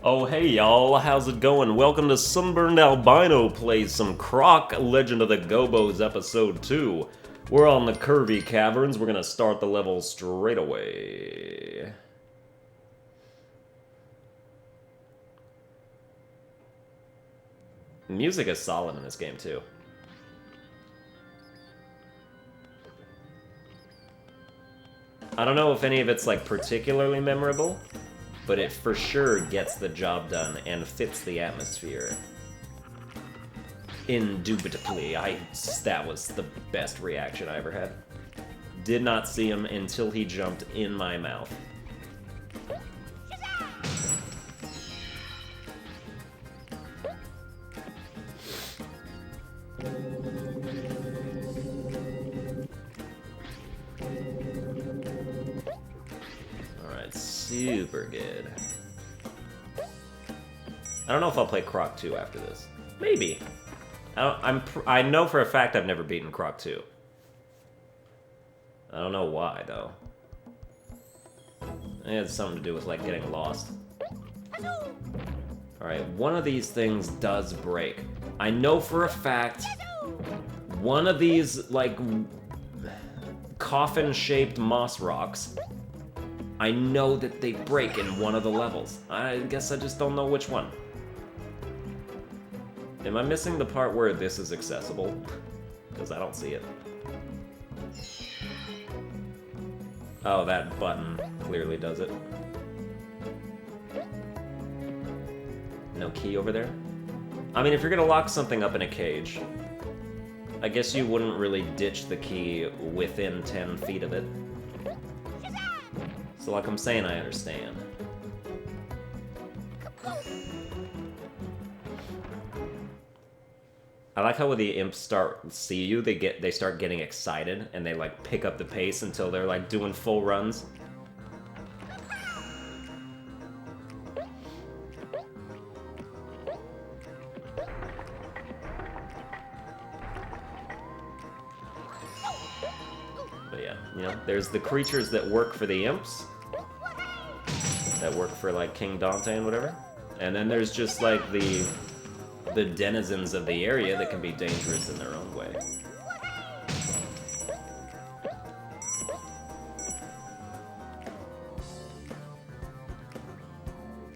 Oh hey y'all, how's it going? Welcome to Sunburned Albino plays some Croc, Legend of the Gobbos episode 2. We're on the curvy caverns, we're gonna start the level straight away. Music is solid in this game too. I don't know if any of it's like particularly memorable, but it for sure gets the job done and fits the atmosphere. Indubitably, that was the best reaction I ever had. Did not see him until he jumped in my mouth. Super good. I don't know if I'll play Croc 2 after this. Maybe. I know for a fact I've never beaten Croc 2. I don't know why, though. It had something to do with, like, getting lost. Alright, one of these things does break. I know for a fact one of these, like, coffin-shaped moss rocks, I know that they break in one of the levels. I guess I just don't know which one. Am I missing the part where this is accessible? Because I don't see it. Oh, that button clearly does it. No key over there? I mean, if you're gonna lock something up in a cage, I guess you wouldn't really ditch the key within 10 feet of it. So like I'm saying, I understand. I like how when the imps see you, they start getting excited and they like pick up the pace until they're like doing full runs. But yeah, you know, there's the creatures that work for the imps. That work for, like, King Dante and whatever. And then there's just, like, the denizens of the area that can be dangerous in their own way.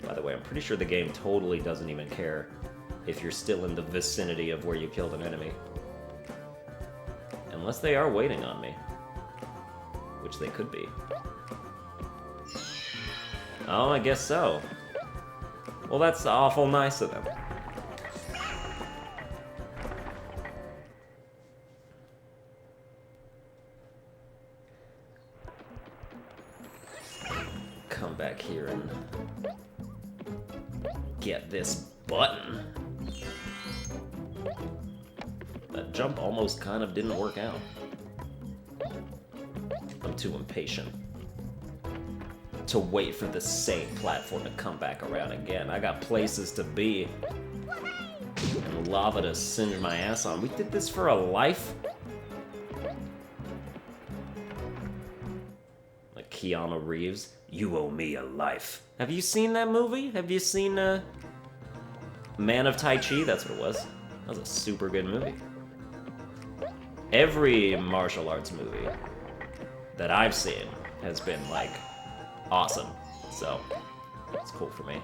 By the way, I'm pretty sure the game totally doesn't even care if you're still in the vicinity of where you killed an enemy. Unless they are waiting on me. Which they could be. Oh, I guess so. Well, that's awful nice of them. Come back here and get this button. That jump almost kind of didn't work out. I'm too impatient to wait for the same platform to come back around again. I got places to be and lava to singe my ass on. We did this for a life? Like Keanu Reeves, you owe me a life. Have you seen that movie? Have you seen Man of Tai Chi? That's what it was. That was a super good movie. Every martial arts movie that I've seen has been like awesome, so it's cool for me.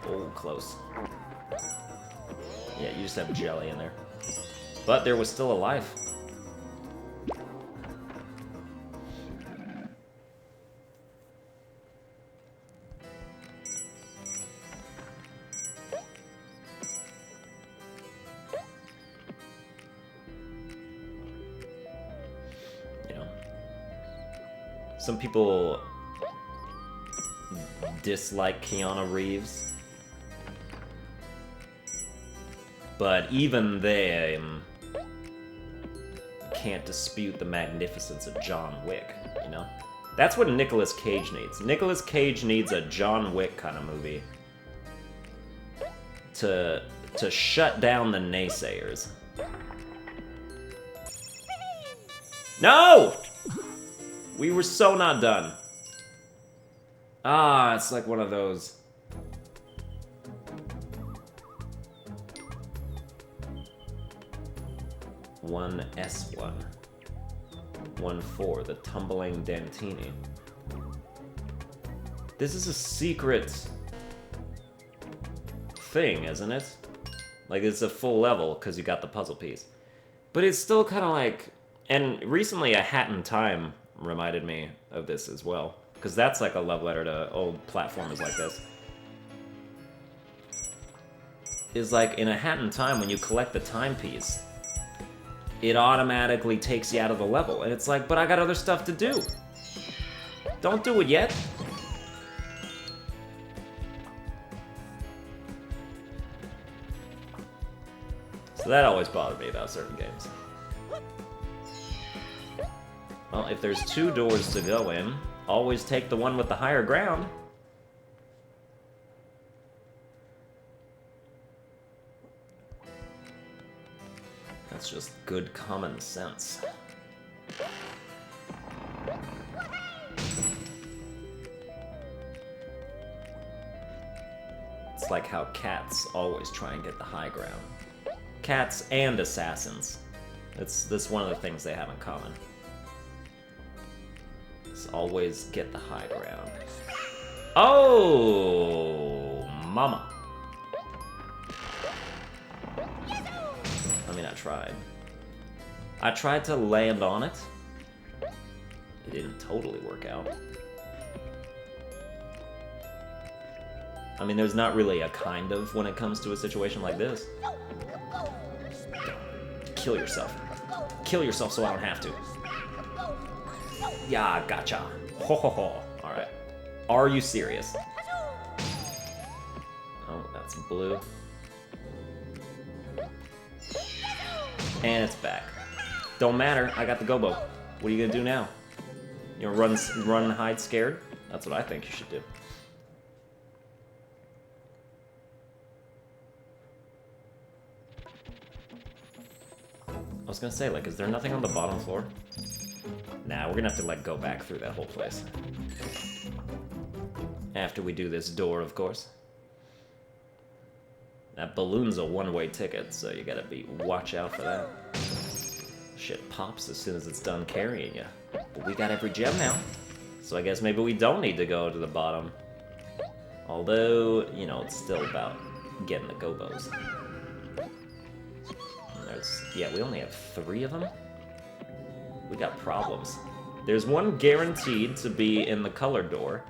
Oh, close. Yeah, you just have jelly in there. But there was still a life. Some people dislike Keanu Reeves, but even they can't dispute the magnificence of John Wick, you know? That's what Nicolas Cage needs. Nicolas Cage needs a John Wick kind of movie to shut down the naysayers. No! We were so not done. Ah, it's like one of those. One S1. 1-4, the tumbling Dantini. This is a secret thing, isn't it? Like, it's a full level because you got the puzzle piece. But it's still kind of like... And recently, A Hat in Time reminded me of this as well. Because that's like a love letter to old platformers like this. Is like, in A Hat in Time, when you collect the timepiece, it automatically takes you out of the level. And it's like, but I got other stuff to do. Don't do it yet. So that always bothered me about certain games. Well, if there's 2 doors to go in, always take the one with the higher ground. That's just good common sense. It's like how cats always try and get the high ground. Cats and assassins. That's one of the things they have in common. It's always get the high ground. Oh, mama. I mean, I tried. I tried to land on it. It didn't totally work out. I mean, there's not really a kind of when it comes to a situation like this. Kill yourself. Kill yourself so I don't have to. Yeah, gotcha. Ho ho ho. Alright. Are you serious? Oh, that's blue. And it's back. Don't matter, I got the Gobbo. What are you gonna do now? You know, run and hide scared? That's what I think you should do. I was gonna say, like, is there nothing on the bottom floor? Nah, we're gonna have to, like, go back through that whole place. After we do this door, of course. That balloon's a one-way ticket, so you gotta watch out for that. Shit pops as soon as it's done carrying you. But we got every gem now, so I guess maybe we don't need to go to the bottom. Although, you know, it's still about getting the Gobbos. Yeah, we only have 3 of them? We got problems. There's one guaranteed to be in the color door.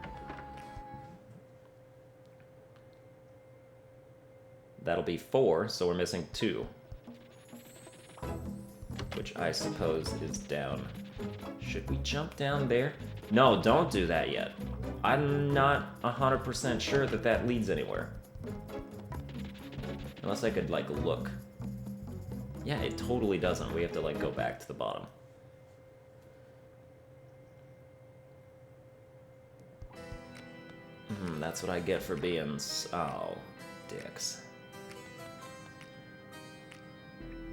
That'll be 4, so we're missing 2. Which I suppose is down. Should we jump down there? No, don't do that yet. I'm not 100% sure that that leads anywhere. Unless I could, like, look. Yeah, it totally doesn't. We have to, like, go back to the bottom. That's what I get for being... Oh, dicks.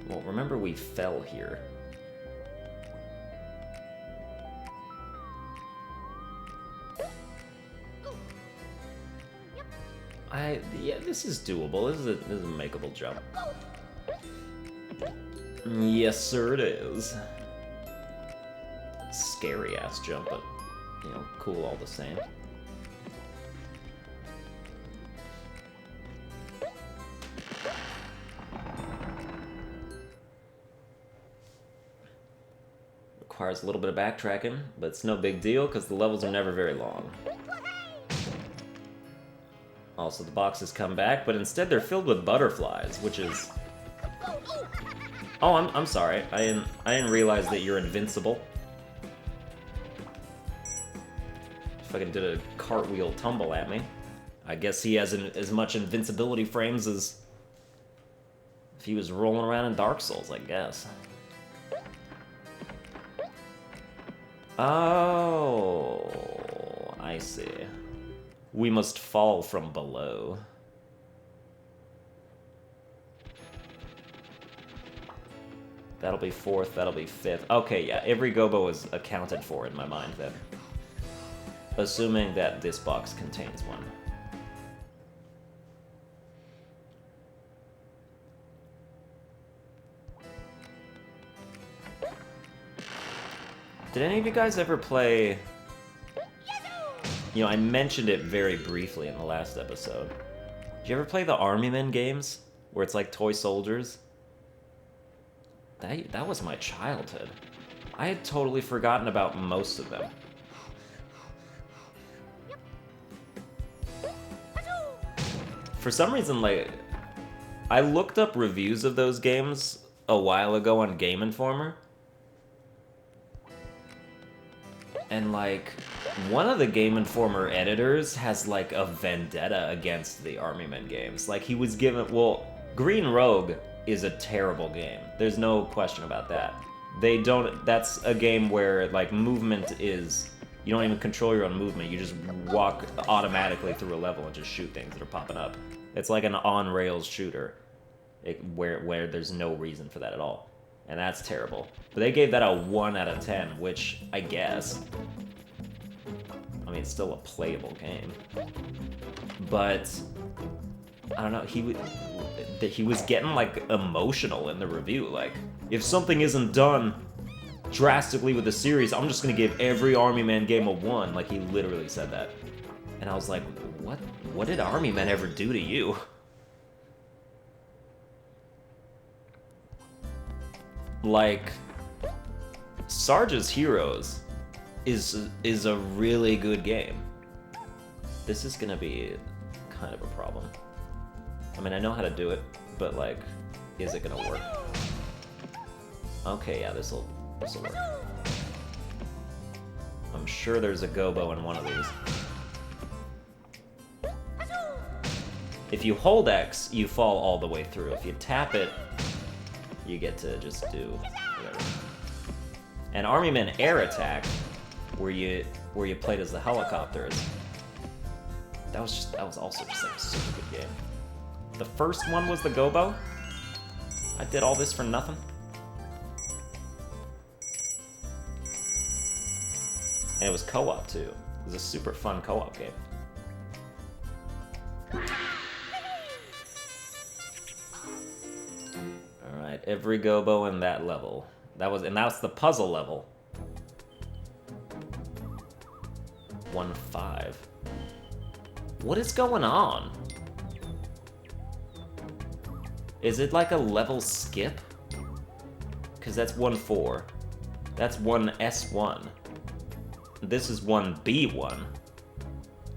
Well, remember we fell here. Yeah, this is doable. This is a makeable jump. Yes, sir, it is. Scary ass jump, but you know, cool all the same. Requires a little bit of backtracking, but it's no big deal because the levels are never very long. Also, the boxes come back, but instead they're filled with butterflies, which is... Oh, I'm sorry. I didn't realize that you're invincible. Fucking did a cartwheel tumble at me. I guess he has as much invincibility frames as if he was rolling around in Dark Souls, I guess. Oh, I see. We must fall from below. That'll be 4th, that'll be 5th. Okay, yeah, every Gobbo is accounted for in my mind then. Assuming that this box contains one. Did any of you guys ever play... You know, I mentioned it very briefly in the last episode. Did you ever play the Army Men games? Where it's like toy soldiers? That was my childhood. I had totally forgotten about most of them. For some reason, like... I looked up reviews of those games a while ago on Game Informer. And, like, one of the Game Informer editors has, like, a vendetta against the Army Men games. Like, he was given... Well, Green Rogue is a terrible game. There's no question about that. They don't... That's a game where, like, movement is... You don't even control your own movement. You just walk automatically through a level and just shoot things that are popping up. It's like an on-rails shooter. Where there's no reason for that at all. And that's terrible. But they gave that a 1 out of 10, which, I guess... I mean, it's still a playable game. But... I don't know, he was getting, like, emotional in the review. Like, if something isn't done drastically with the series, I'm just gonna give every Army Man game a 1. Like, he literally said that. And I was like, what did Army Men ever do to you? Like, Sarge's Heroes is a really good game. This is gonna be kind of a problem. I mean, I know how to do it, but, like, is it gonna work? Okay, yeah, this'll work. I'm sure there's a Gobbo in one of these. If you hold X, you fall all the way through. If you tap it, you get to just do whatever. And Army Men Air Attack, where you played as the helicopters, that was also just like a super good game. The first one was the Gobbo. I did all this for nothing. And it was co-op too. It was a super fun co-op game. Alright, every Gobbo in that level. And that's the puzzle level. 1-5. What is going on? Is it like a level skip? Because that's 1-4. That's 1-S1. This is 1-B1.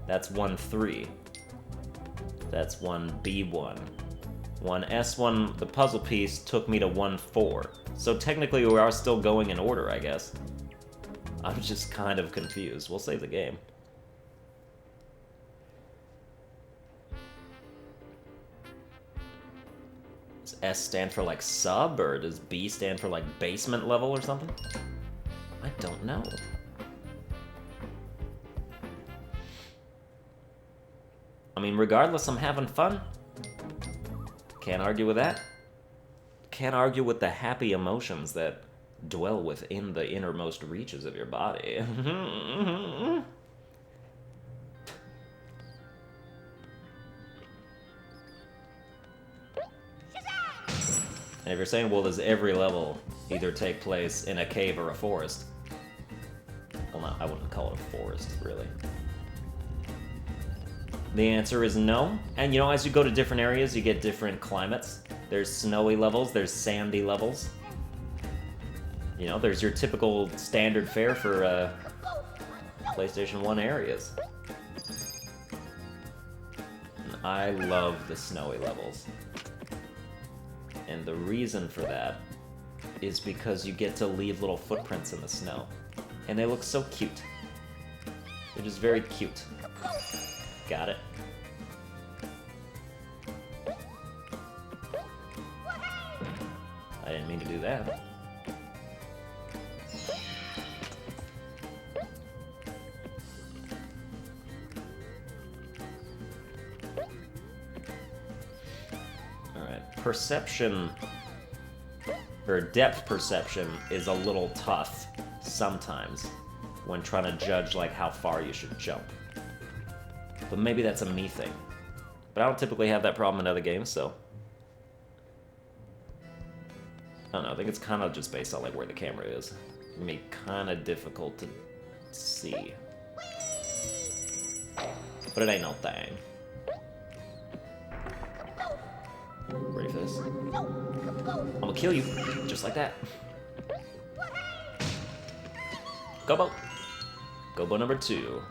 That's 1-3. That's 1-B1. 1-S1, the puzzle piece, took me to 1-4. So technically we are still going in order, I guess. I'm just kind of confused. We'll save the game. Does S stand for like sub, or does B stand for like basement level or something? I don't know. I mean, regardless, I'm having fun. Can't argue with that. Can't argue with the happy emotions that dwell within the innermost reaches of your body. And if you're saying, well, does every level either take place in a cave or a forest? Well, no, I wouldn't call it a forest, really. The answer is no. And, you know, as you go to different areas, you get different climates. There's snowy levels, there's sandy levels. You know, there's your typical standard fare for PlayStation 1 areas. And I love the snowy levels. And the reason for that is because you get to leave little footprints in the snow. And they look so cute. They're just very cute. Got it. I didn't mean to do that. Alright, perception, or depth perception, is a little tough sometimes. when trying to judge like how far you should jump. But maybe that's a me thing. But I don't typically have that problem in other games, so I don't know, I think it's kind of just based on like where the camera is. It may be kind of difficult to see. But it ain't no thing. Ready for this? I'm gonna kill you, just like that. Gobbo! Gobbo number 2.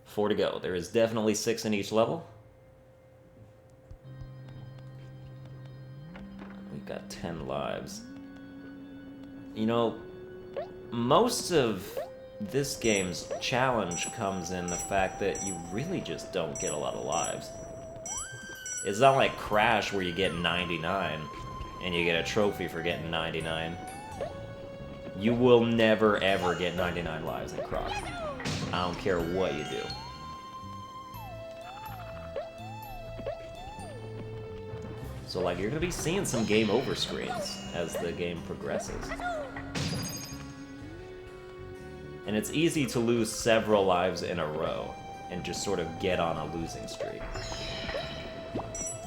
4 to go. There is definitely 6 in each level. We've got 10 lives. You know, most of this game's challenge comes in the fact that you really just don't get a lot of lives. It's not like Crash where you get 99 and you get a trophy for getting 99. You will never ever get 99 lives in Croc. I don't care what you do. So like you're gonna be seeing some game over screens as the game progresses. And it's easy to lose several lives in a row and just sort of get on a losing streak.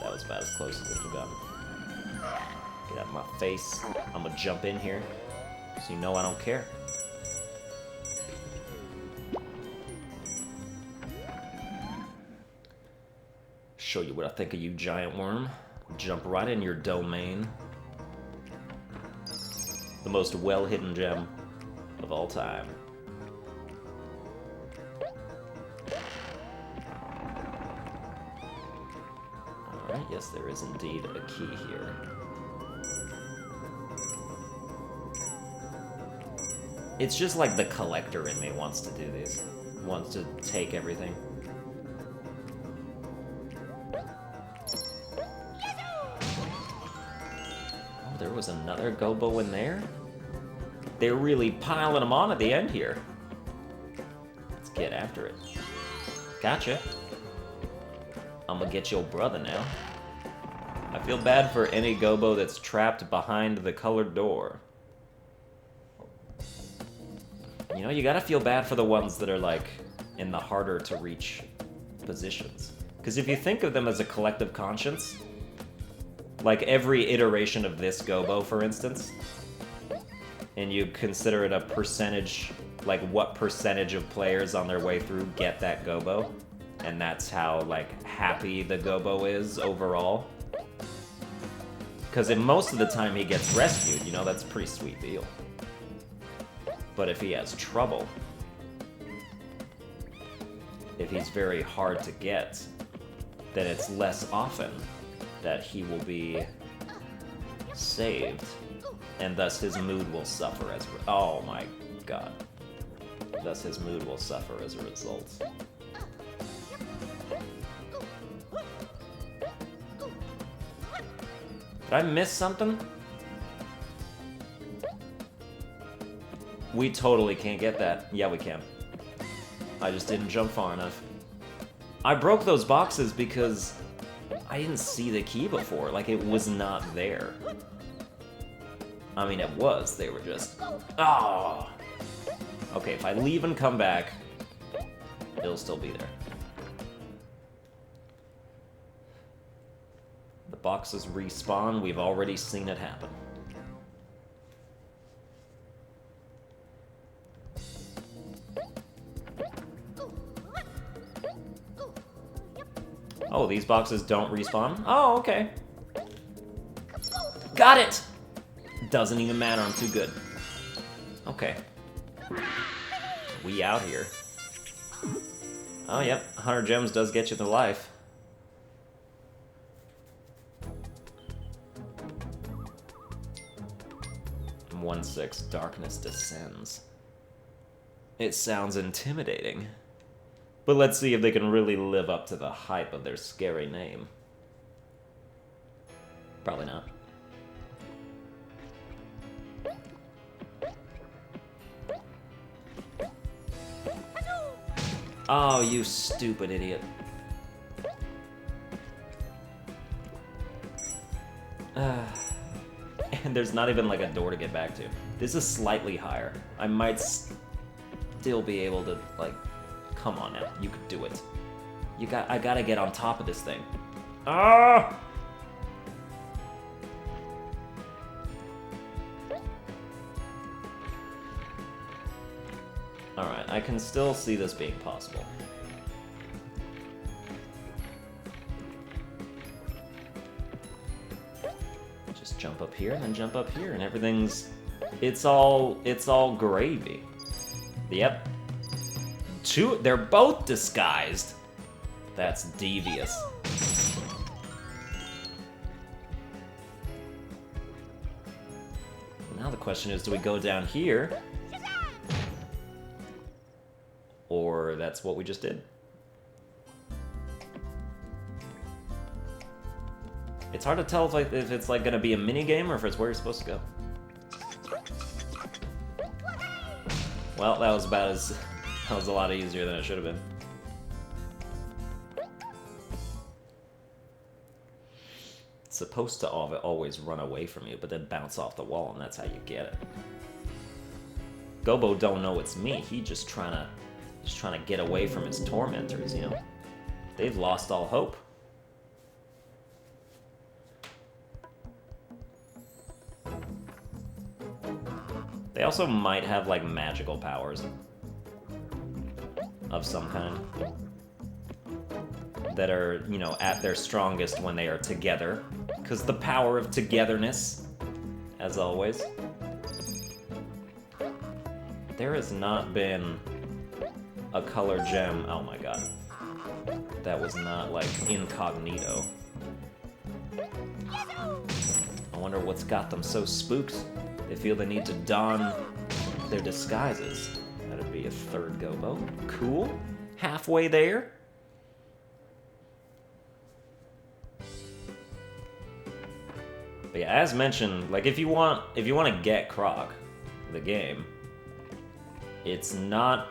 That was about as close as it could got. Get out of my face. I'm gonna jump in here so you know I don't care. Show you what I think of you, giant worm. Jump right in your domain. The most well-hidden gem of all time. Alright, yes, there is indeed a key here. It's just like the collector in me wants to do these. Wants to take everything. Oh, there was another Gobbo in there? They're really piling them on at the end here. Let's get after it. Gotcha. I'm gonna get your brother now. I feel bad for any Gobbo that's trapped behind the colored door. You know, you gotta feel bad for the ones that are, like, in the harder to reach positions. Because if you think of them as a collective conscience, like every iteration of this Gobbo, for instance, and you consider it a percentage, like what percentage of players on their way through get that Gobbo, and that's how, like, happy the Gobbo is overall. Because most of the time he gets rescued, you know, that's a pretty sweet deal. But if he has trouble, if he's very hard to get, then it's less often that he will be saved, and thus his mood will suffer as oh my god. Thus his mood will suffer as a result. Did I miss something? We totally can't get that. Yeah, we can. I just didn't jump far enough. I broke those boxes because I didn't see the key before. Like, it was not there. I mean, it was. They were just... Oh! Okay, if I leave and come back, it'll still be there. The boxes respawn. We've already seen it happen. Oh, these boxes don't respawn? Oh, okay. Got it! Doesn't even matter, I'm too good. Okay. We out here. Oh, yep. 100 gems does get you to life. And 1/6, darkness descends. It sounds intimidating. But let's see if they can really live up to the hype of their scary name. Probably not. Oh, you stupid idiot. And there's not even like a door to get back to. This is slightly higher. I might still be able to, like, come on now, you could do it. I gotta get on top of this thing. Ah! Alright, I can still see this being possible. Just jump up here, and then jump up here, and everything's... It's all gravy. Yep. They're both disguised. That's devious. Now the question is, do we go down here? Or that's what we just did. It's hard to tell if it's like gonna be a mini game or if it's where you're supposed to go. Well, that was that was a lot easier than it should have been. It's supposed to always run away from you, but then bounce off the wall, and that's how you get it. Gobbo don't know it's me. He's just trying to get away from his tormentors, you know? They've lost all hope. They also might have, like, magical powers of some kind that are, you know, at their strongest when they are together. Because the power of togetherness, as always. There has not been a color gem. Oh my god. That was not, like, incognito. I wonder what's got them so spooked. They feel the need to don their disguises. That'd be a third Gobbo. Cool. Halfway there. But yeah, as mentioned, like if you want to get Croc, the game, it's not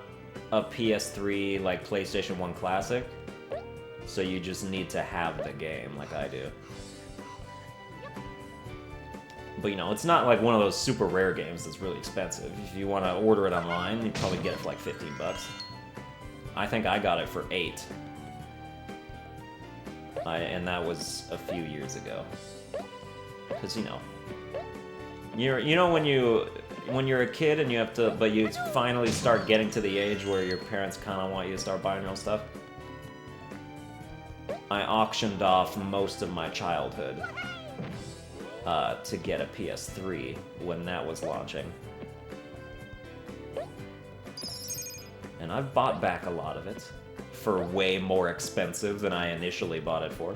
a PS3 like PlayStation 1 classic, so you just need to have the game like I do. But you know, it's not like one of those super rare games that's really expensive. If you want to order it online, you probably get it for like 15 bucks. I think I got it for 8. And that was a few years ago. Because, you know, when you're a kid and you have to, but you finally start getting to the age where your parents kind of want you to start buying real stuff. I auctioned off most of my childhood to get a PS3 when that was launching. And I've bought back a lot of it for way more expensive than I initially bought it for.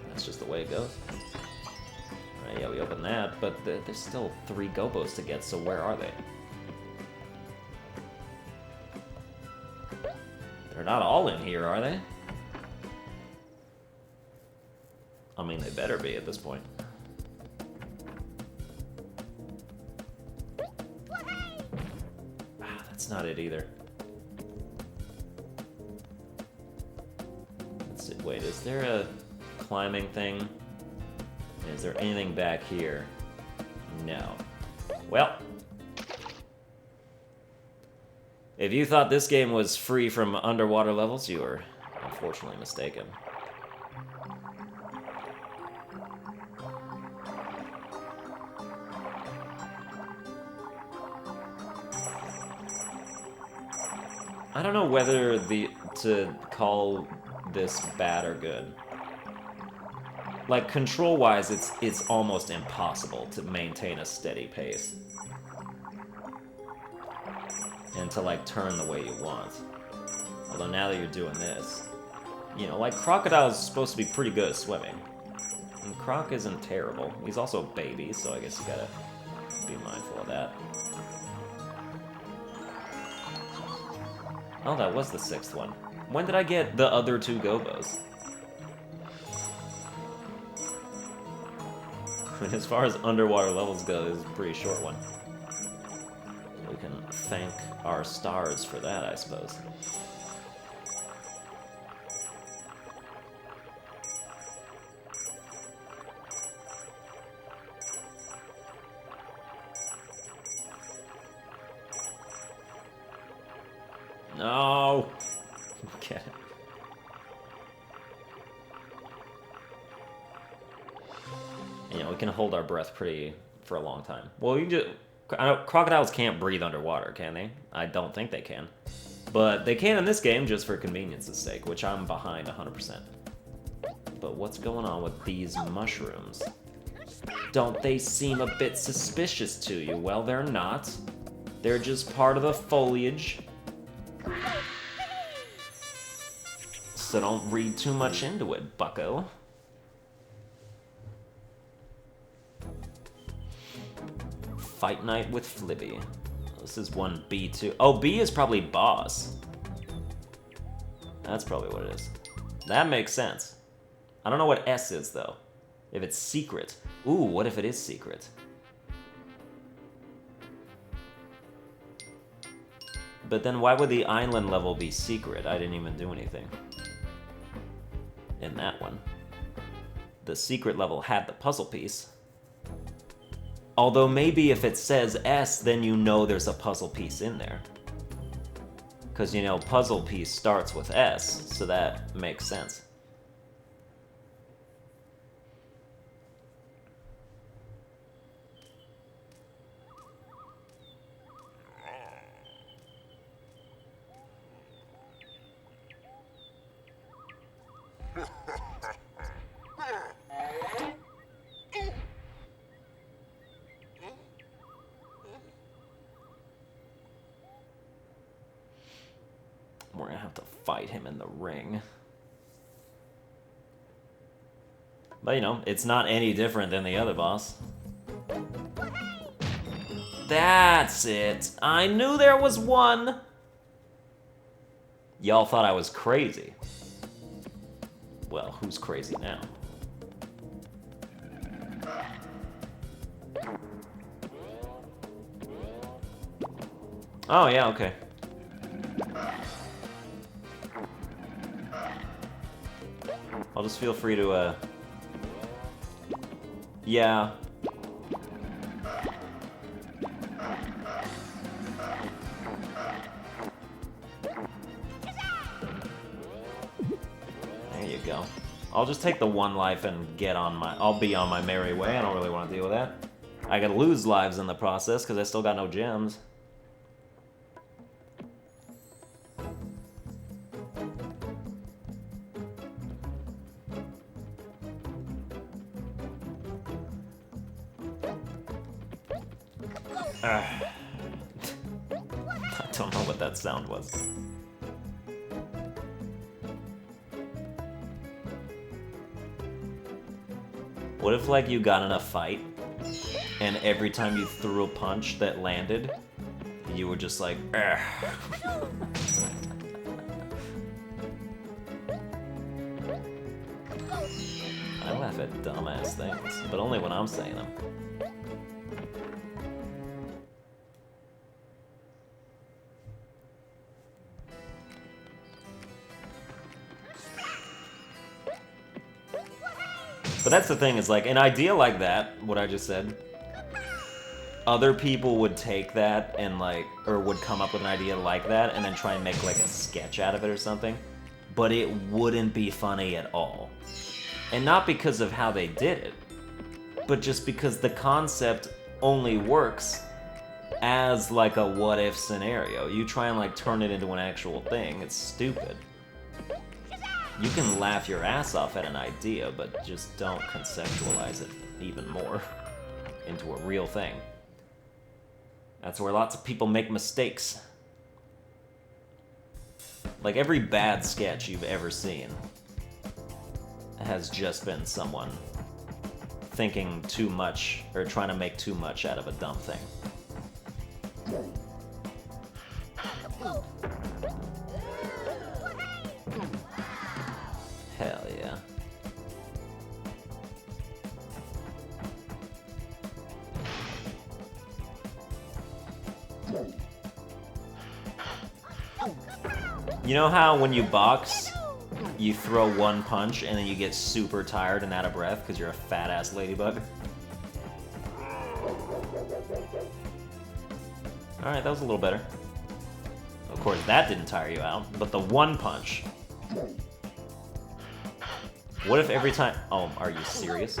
That's just the way it goes. Alright, yeah, we open that, but there's still 3 Gobbos to get, so where are they? They're not all in here, are they? I mean, they better be at this point. Ah, that's not it either. Let's see, wait, is there a climbing thing? Is there anything back here? No. Well, if you thought this game was free from underwater levels, you were unfortunately mistaken. I don't know whether to call this bad or good. Like, control-wise, it's almost impossible to maintain a steady pace. And to, like, turn the way you want. Although now that you're doing this, you know, like, Crocodile's supposed to be pretty good at swimming. And Croc isn't terrible. He's also a baby, so I guess you gotta be mindful of that. Oh, that was the 6th one. When did I get the other 2 Gobbos? As far as underwater levels go, it's a pretty short one. We can thank our stars for that, I suppose. No! Get it. You know, we can hold our breath for a long time. Well, you just... crocodiles can't breathe underwater, can they? I don't think they can. But they can in this game just for convenience's sake, which I'm behind 100%. But what's going on with these mushrooms? Don't they seem a bit suspicious to you? Well, they're not. They're just part of the foliage. So don't read too much into it, bucko. Fight night with Flibby. This is 1B2. Oh, B is probably boss. That's probably what it is. That makes sense. I don't know what S is, though. If it's secret. Ooh, what if it is secret? But then why would the island level be secret? I didn't even do anything. In that one. The secret level had the puzzle piece. Although maybe if it says S, then you know there's a puzzle piece in there. Because, you know, puzzle piece starts with S, so that makes sense. We're gonna have to fight him in the ring. But, you know, it's not any different than the other boss. That's it! I knew there was one! Y'all thought I was crazy. Well, who's crazy now? Oh, yeah, okay. I'll just feel free to, yeah. There you go. I'll just take the one life and I'll be on my merry way. I don't really want to deal with that. I could lose lives in the process because I still got no gems. I don't know what that sound was. What if, like, you got in a fight, and every time you threw a punch that landed, you were just like, ugh. I laugh at dumbass things, but only when I'm saying them. But that's the thing, is like, an idea like that, what I just said, other people would take that and like, or would come up with an idea like that and then try and make like a sketch out of it or something, but it wouldn't be funny at all. And not because of how they did it, but just because the concept only works as like a what-if scenario. You try and like turn it into an actual thing, it's stupid. You can laugh your ass off at an idea, but just don't conceptualize it even more into a real thing. That's where lots of people make mistakes. Like, every bad sketch you've ever seen has just been someone thinking too much, or trying to make too much out of a dumb thing. Hell yeah. You know how when you box, you throw one punch and then you get super tired and out of breath because you're a fat-ass ladybug? Alright, that was a little better. Oh, course, that didn't tire you out, but the one punch. What if every time... Oh, are you serious?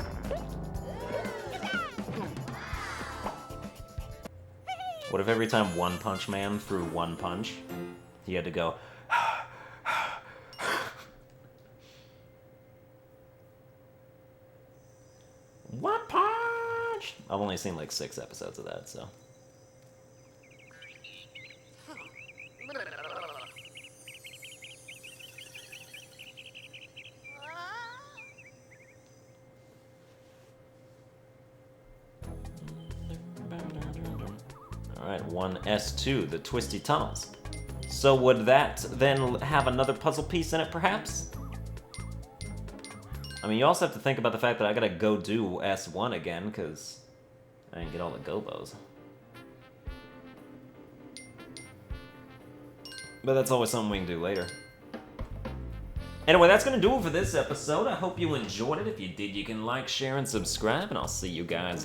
What if every time One Punch Man threw one punch, he had to go... One punch! I've only seen like 6 episodes of that, so... Alright, 1S2, the Twisty Tunnels. So would that then have another puzzle piece in it, perhaps? I mean, you also have to think about the fact that I gotta go do S1 again, because I didn't get all the Gobbos. But that's always something we can do later. Anyway, that's gonna do it for this episode. I hope you enjoyed it. If you did, you can like, share, and subscribe, and I'll see you guys